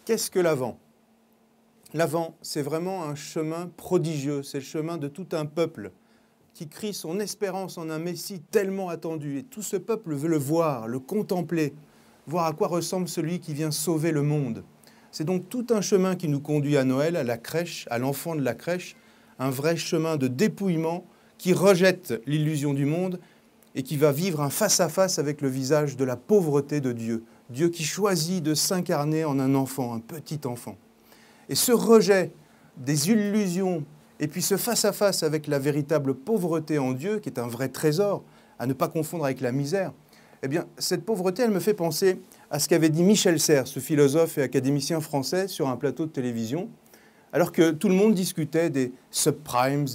Qu'est-ce que l'Avent? L'Avent, c'est vraiment un chemin prodigieux, c'est le chemin de tout un peuple qui crie son espérance en un Messie tellement attendu. Et tout ce peuple veut le voir, le contempler, voir à quoi ressemble celui qui vient sauver le monde. C'est donc tout un chemin qui nous conduit à Noël, à la crèche, à l'enfant de la crèche, un vrai chemin de dépouillement qui rejette l'illusion du monde et qui va vivre un face-à-face avec le visage de la pauvreté de Dieu. Dieu qui choisit de s'incarner en un enfant, un petit enfant. Et ce rejet des illusions et puis ce face-à-face avec la véritable pauvreté en Dieu, qui est un vrai trésor, à ne pas confondre avec la misère, eh bien, cette pauvreté, elle me fait penser à ce qu'avait dit Michel Serres, ce philosophe et académicien français, sur un plateau de télévision, alors que tout le monde discutait des subprimes,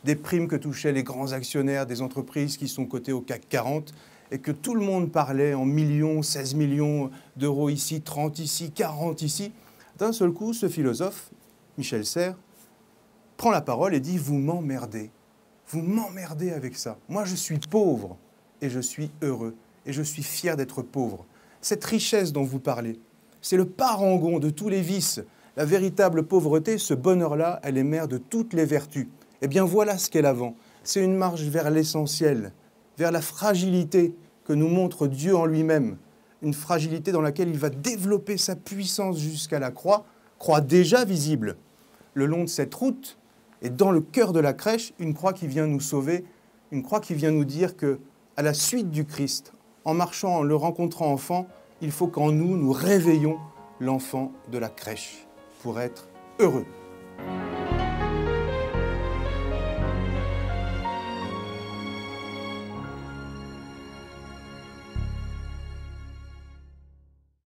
des primes que touchaient les grands actionnaires des entreprises qui sont cotées au CAC 40, et que tout le monde parlait en millions, 16 millions d'euros ici, 30 ici, 40 ici. D'un seul coup, ce philosophe, Michel Serres, prend la parole et dit « Vous m'emmerdez. Vous m'emmerdez avec ça. Moi, je suis pauvre et je suis heureux. Et je suis fier d'être pauvre. Cette richesse dont vous parlez, c'est le parangon de tous les vices. La véritable pauvreté, ce bonheur-là, elle est mère de toutes les vertus. Eh bien, voilà ce qu'est l'Avent. C'est une marche vers l'essentiel, vers la fragilité que nous montre Dieu en lui-même. Une fragilité dans laquelle il va développer sa puissance jusqu'à la croix déjà visible. Le long de cette route, et dans le cœur de la crèche, une croix qui vient nous sauver, une croix qui vient nous dire que, à la suite du Christ, en marchant, en le rencontrant enfant, il faut qu'en nous, nous réveillons l'enfant de la crèche pour être heureux.